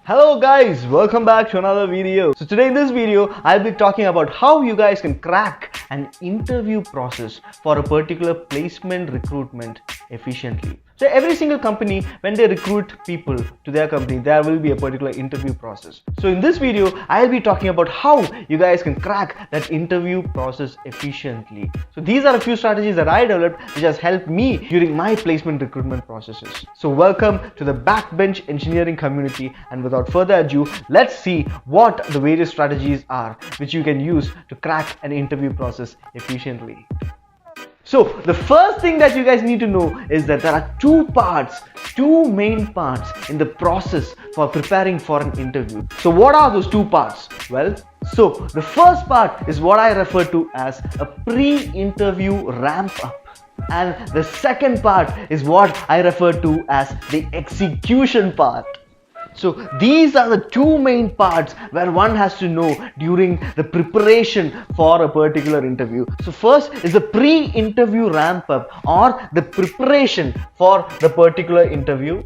Hello guys, welcome back to another video. So today in this video, I'll be talking about how you guys can crack an interview process for a particular placement recruitment efficiently. So every single company, when they recruit people to their company, there will be a particular interview process. So in this video, I'll be talking about how you guys can crack that interview process efficiently. So these are a few strategies that I developed which has helped me during my placement recruitment processes. So welcome to the backbench engineering community, and without further ado, let's see what the various strategies are which you can use to crack an interview process efficiently. So the first thing that you guys need to know is that there are two main parts in the process for preparing for an interview. So what are those two parts? Well, so the first part is what I refer to as a pre-interview ramp up. And the second part is what I refer to as the execution part. So these are the two main parts where one has to know during the preparation for a particular interview. So first is the pre-interview ramp up or the preparation for the particular interview.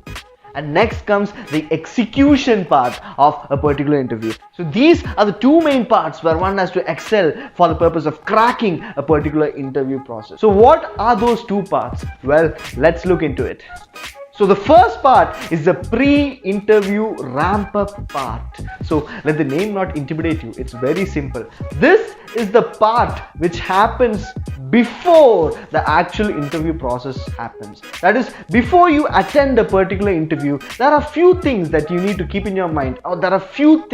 And next comes the execution part of a particular interview. So these are the two main parts where one has to excel for the purpose of cracking a particular interview process. So what are those two parts? Well, let's look into it. So the first part is the pre-interview ramp up part. So let the name not intimidate you. It's very simple. This is the part which happens before the actual interview process happens. That is, before you attend a particular interview, there are few things that you need to keep in your mind, or there are few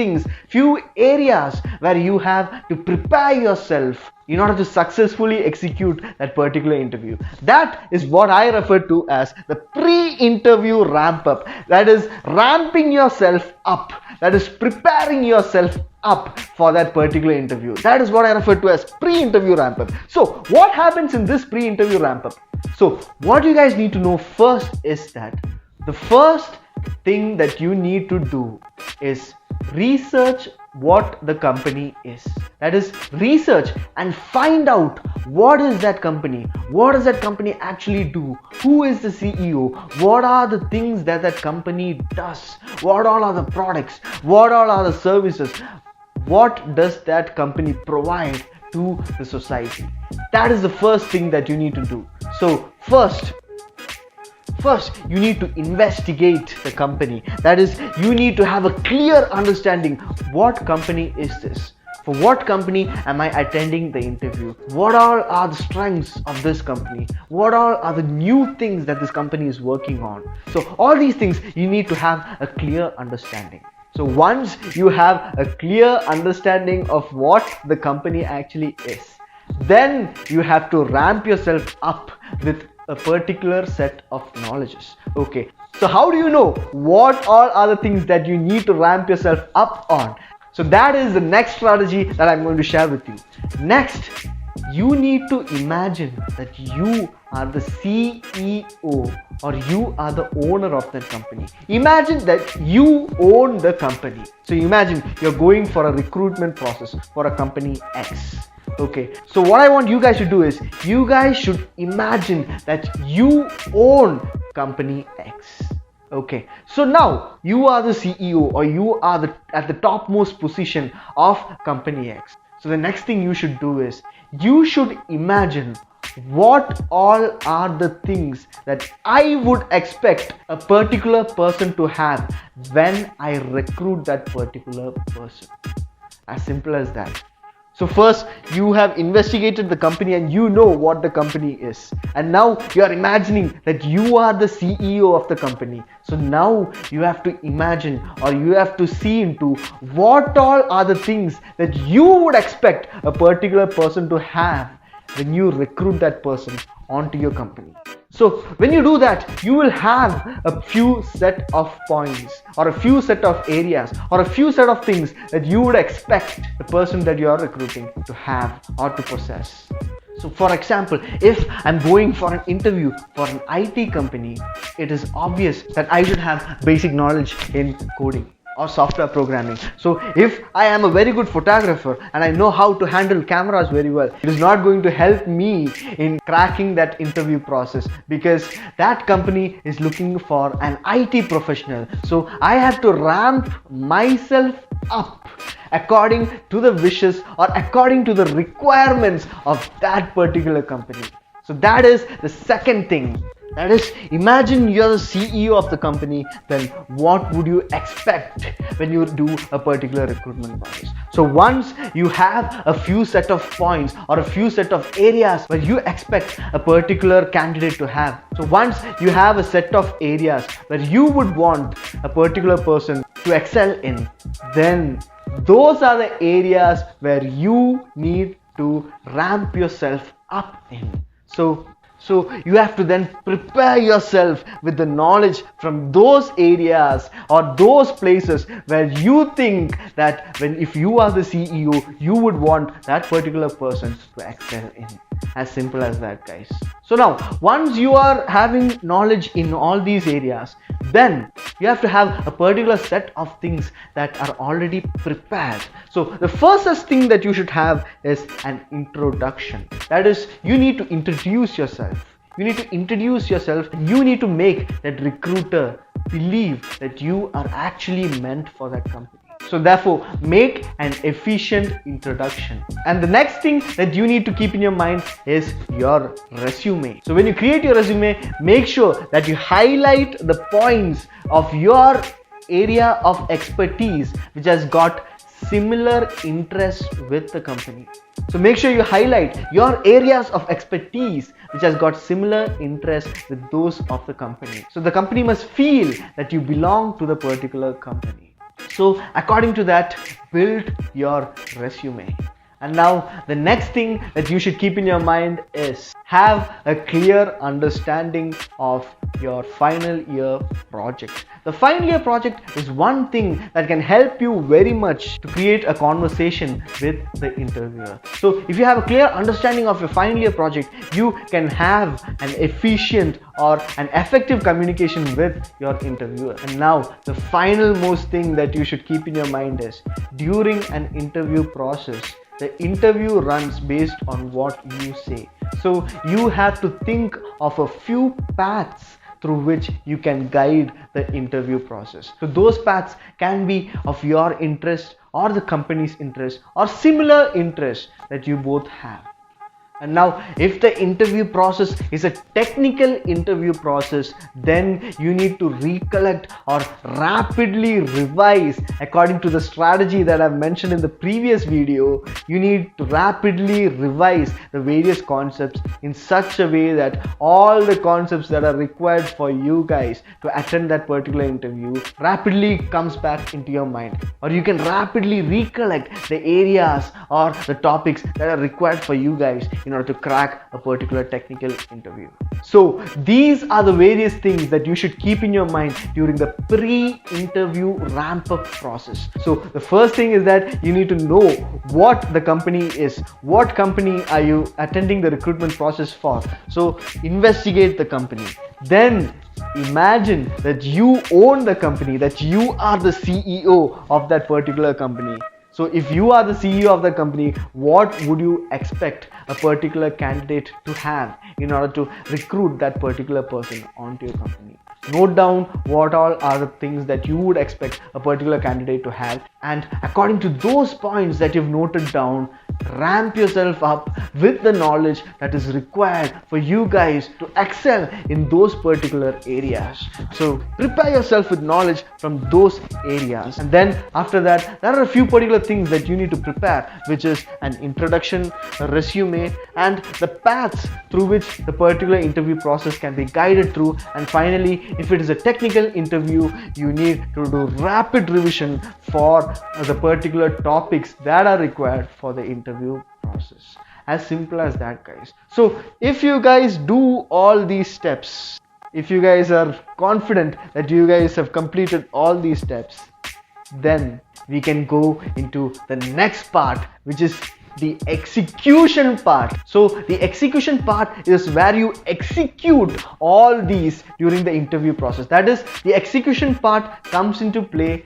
areas where you have to prepare yourself in order to successfully execute that particular interview. That is what I refer to as the pre-interview ramp up. That is ramping yourself up. That is preparing yourself up for that particular interview. That is what I refer to as pre-interview ramp up. So what happens in this pre-interview ramp up? So what you guys need to know first is that the first thing that you need to do is research what the company is. That is, research and find out what is that company, what does that company actually do, who is the CEO, what are the things that that company does, what all are the products, what all are the services, what does that company provide to the society. That is the first thing that you need to do. So first you need to investigate the company. That is, you need to have a clear understanding. What company is this? For what company am I attending the interview? What all are the strengths of this company? What all are the new things that this company is working on? So all these things you need to have a clear understanding. So once you have a clear understanding of what the company actually is, then you have to ramp yourself up with a particular set of knowledges. Okay, so how do you know what all are the things that you need to ramp yourself up on? So that is the next strategy that I'm going to share with you. Next, you need to imagine that you are the CEO or you are the owner of that company. Imagine that you own the company. So imagine you're going for a recruitment process for a company X. Okay, so what I want you guys to do is you guys should imagine that you own company X. Okay, so now you are the CEO or you are at the topmost position of company X. So the next thing you should do is you should imagine what all are the things that I would expect a particular person to have when I recruit that particular person. As simple as that. So first, you have investigated the company and you know what the company is. And now you are imagining that you are the CEO of the company. So now you have to imagine or you have to see into what all are the things that you would expect a particular person to have when you recruit that person onto your company. So when you do that, you will have a few set of points or a few set of areas or a few set of things that you would expect the person that you are recruiting to have or to possess. So for example, if I'm going for an interview for an IT company, it is obvious that I should have basic knowledge in coding. or software programming. So if I am a very good photographer and I know how to handle cameras very well, it is not going to help me in cracking that interview process, because that company is looking for an IT professional. So I have to ramp myself up according to the wishes or according to the requirements of that particular company. So that is the second thing. That is, imagine you're the CEO of the company, then what would you expect when you do a particular recruitment process? So once you have a few set of points or a few set of areas where you expect a particular candidate to have, so once you have a set of areas where you would want a particular person to excel in, then those are the areas where you need to ramp yourself up in. So you have to then prepare yourself with the knowledge from those areas or those places where you think that if you are the CEO, you would want that particular person to excel in. As simple as that, guys. So now, once you are having knowledge in all these areas, then you have to have a particular set of things that are already prepared. So the first thing that you should have is an introduction. That is, you need to introduce yourself. You need to introduce yourself. You need to make that recruiter believe that you are actually meant for that company. So therefore, make an efficient introduction. And the next thing that you need to keep in your mind is your resume. So when you create your resume, make sure that you highlight the points of your area of expertise which has got similar interest with the company. So make sure you highlight your areas of expertise which has got similar interest with those of the company. So the company must feel that you belong to the particular company. So according to that, build your resume. And now the next thing that you should keep in your mind is have a clear understanding of your final year project. The final year project is one thing that can help you very much to create a conversation with the interviewer. So if you have a clear understanding of your final year project, you can have an efficient or an effective communication with your interviewer. And now the final most thing that you should keep in your mind is during an interview process, the interview runs based on what you say. So you have to think of a few paths through which you can guide the interview process. So those paths can be of your interest or the company's interest or similar interests that you both have. And now if the interview process is a technical interview process, then you need to recollect or rapidly revise according to the strategy that I've mentioned in the previous video. You need to rapidly revise the various concepts in such a way that all the concepts that are required for you guys to attend that particular interview rapidly comes back into your mind, or you can rapidly recollect the areas or the topics that are required for you guys in order to crack a particular technical interview. So these are the various things that you should keep in your mind during the pre-interview ramp-up process. So the first thing is that you need to know what the company is. What company are you attending the recruitment process for? So investigate the company. Then imagine that you own the company, that you are the CEO of that particular company. So if you are the CEO of the company, what would you expect a particular candidate to have in order to recruit that particular person onto your company? Note down what all are the things that you would expect a particular candidate to have, and according to those points that you've noted down, ramp yourself up with the knowledge that is required for you guys to excel in those particular areas. So prepare yourself with knowledge from those areas, and then after that there are a few particular things that you need to prepare, which is an introduction, a resume, and the paths through which the particular interview process can be guided through. And finally, if it is a technical interview, you need to do rapid revision for the particular topics that are required for the interview process. As simple as that, guys. So if you guys do all these steps, if you guys are confident that you guys have completed all these steps, then we can go into the next part, which is the execution part. So the execution part is where you execute all these during the interview process. That is, the execution part comes into play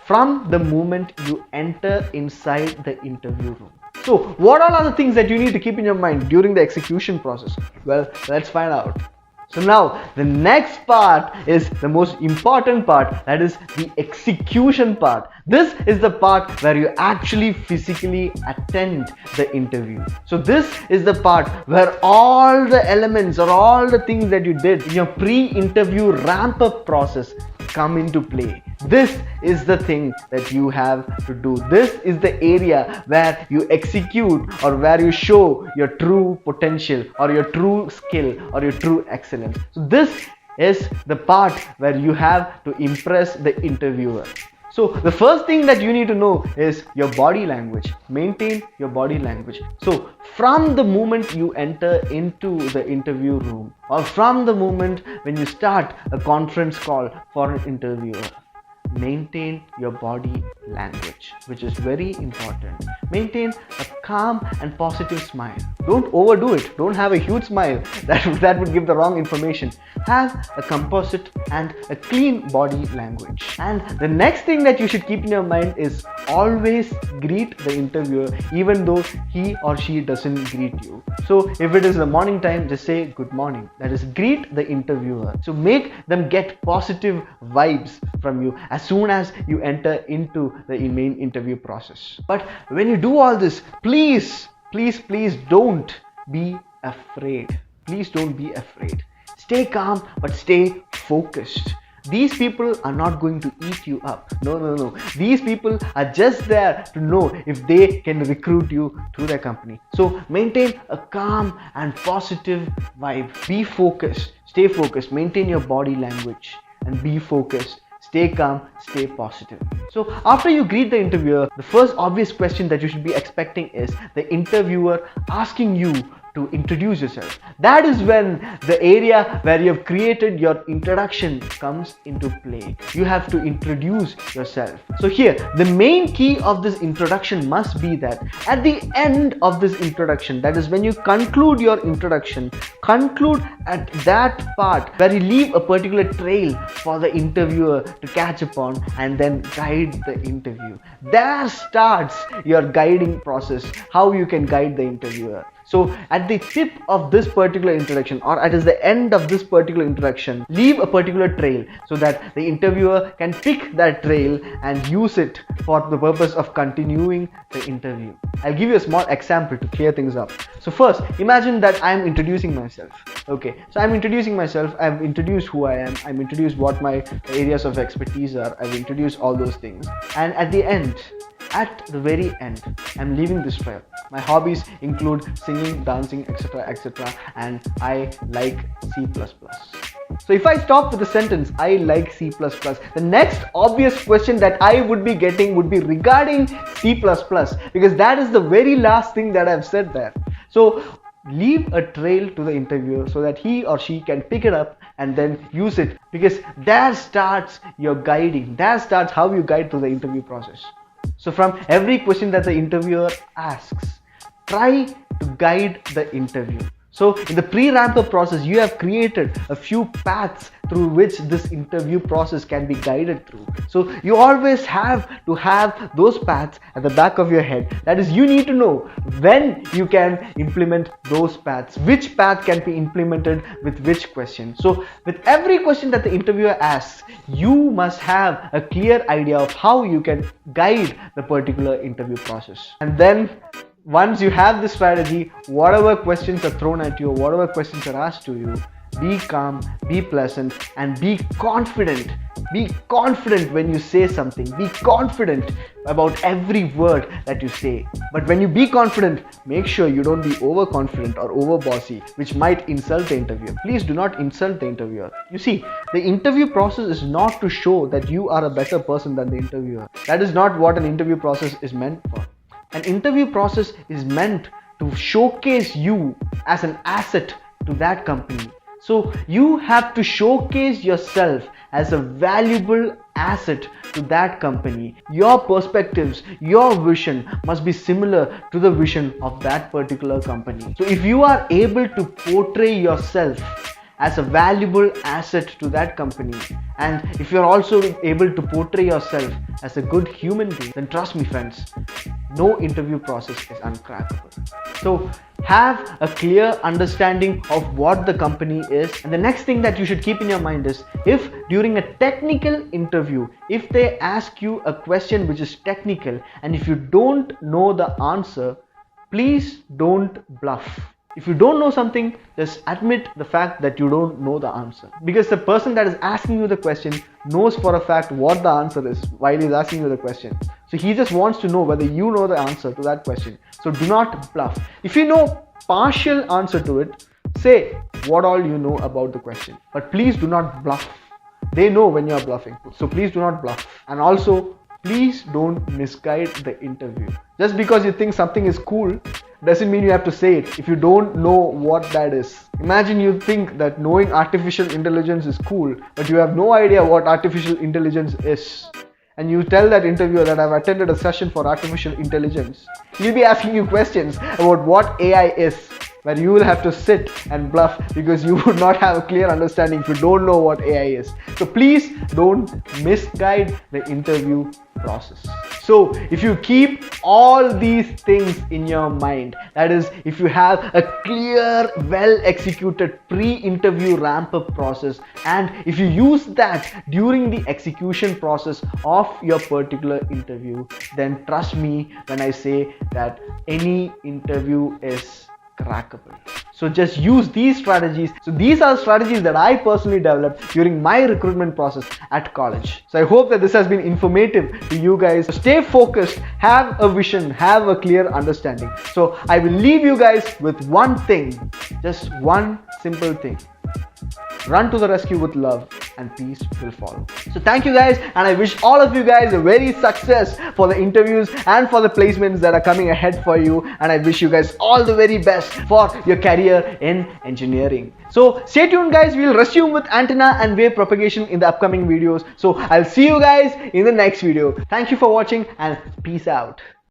from the moment you enter inside the interview room. So what all are the things that you need to keep in your mind during the execution process? Well, let's find out. So now the next part is the most important part, that is the execution part. This is the part where you actually physically attend the interview. So this is the part where all the elements or all the things that you did in your pre-interview ramp up process come into play. This is the thing that you have to do. This is the area where you execute or where you show your true potential or your true skill or your true excellence. So this is the part where you have to impress the interviewer. So the first thing that you need to know is your body language. Maintain your body language. So from the moment you enter into the interview room or from the moment when you start a conference call for an interviewer, maintain your body language, which is very important. Maintain a calm and positive smile. Don't overdo it. Don't have a huge smile. That would give the wrong information. Have a composite and a clean body language. And the next thing that you should keep in your mind is always greet the interviewer even though he or she doesn't greet you. So if it is the morning time, just say good morning. That is, greet the interviewer. So make them get positive vibes from you as soon as you enter into the main interview process. But when you do all this, please don't be afraid. Please don't be afraid. Stay calm but stay focused. These people are not going to eat you up. No. These people are just there to know if they can recruit you through their company. So maintain a calm and positive vibe. Be focused. Stay focused. Maintain your body language and be focused. Stay calm, stay positive. So after you greet the interviewer, the first obvious question that you should be expecting is the interviewer asking you to introduce yourself. That is when the area where you have created your introduction comes into play. You have to introduce yourself. So here, the main key of this introduction must be that at the end of this introduction, that is when you conclude your introduction, conclude at that part where you leave a particular trail for the interviewer to catch upon and then guide the interview. There starts your guiding process, how you can guide the interviewer. So at the tip of this particular introduction or at the end of this particular introduction, leave a particular trail so that the interviewer can pick that trail and use it for the purpose of continuing the interview. I'll give you a small example to clear things up. So first, imagine that I'm introducing myself. Okay, so I'm introducing myself, I've introduced who I am, I've introduced what my areas of expertise are, I've introduced all those things. And at the very end, I'm leaving this trail. My hobbies include singing, dancing, etc. and I like C++. So if I stop with the sentence, I like C++, the next obvious question that I would be getting would be regarding C++, because that is the very last thing that I've said there. So leave a trail to the interviewer so that he or she can pick it up and then use it, because there starts your guiding. There starts how you guide through the interview process. So from every question that the interviewer asks, try to guide the interview. So in the pre-ramp up process, you have created a few paths through which this interview process can be guided through. So you always have to have those paths at the back of your head. That is, you need to know when you can implement those paths, which path can be implemented with which question. So with every question that the interviewer asks, you must have a clear idea of how you can guide the particular interview process. And then once you have this strategy, whatever questions are thrown at you, whatever questions are asked to you, be calm, be pleasant, and be confident. Be confident when you say something. Be confident about every word that you say. But when you be confident, make sure you don't be overconfident or overbossy, which might insult the interviewer. Please do not insult the interviewer. You see, the interview process is not to show that you are a better person than the interviewer. That is not what an interview process is meant for. An interview process is meant to showcase you as an asset to that company. So you have to showcase yourself as a valuable asset to that company. Your perspectives, your vision must be similar to the vision of that particular company. So if you are able to portray yourself as a valuable asset to that company, and if you're also able to portray yourself as a good human being, then trust me friends, no interview process is uncrackable. So have a clear understanding of what the company is. And the next thing that you should keep in your mind is, if during a technical interview, if they ask you a question which is technical and if you don't know the answer, please don't bluff. If you don't know something, just admit the fact that you don't know the answer, because the person that is asking you the question knows for a fact what the answer is while he's asking you the question. So he just wants to know whether you know the answer to that question. So do not bluff. If you know partial answer to it, say what all you know about the question, but please do not bluff. They know when you're bluffing, so please do not bluff. And also, please don't misguide the interview. Just because you think something is cool doesn't mean you have to say it if you don't know what that is. Imagine you think that knowing artificial intelligence is cool, but you have no idea what artificial intelligence is. And you tell that interviewer that I've attended a session for artificial intelligence. He'll be asking you questions about what AI is, where you will have to sit and bluff because you would not have a clear understanding if you don't know what AI is. So please don't misguide the interview process. So if you keep all these things in your mind, that is, if you have a clear, well executed pre-interview ramp up process, and if you use that during the execution process of your particular interview, then trust me when I say that any interview is crackable. So just use these strategies. So these are strategies that I personally developed during my recruitment process at college. So I hope that this has been informative to you guys. So stay focused, have a vision, have a clear understanding. So I will leave you guys with one thing, just one simple thing. Run to the rescue with love and peace will follow. So thank you guys, and I wish all of you guys a very success for the interviews and for the placements that are coming ahead for you, and I wish you guys all the very best for your career in engineering. So stay tuned guys, we will resume with antenna and wave propagation in the upcoming videos. So I'll see you guys in the next video. Thank you for watching and peace out.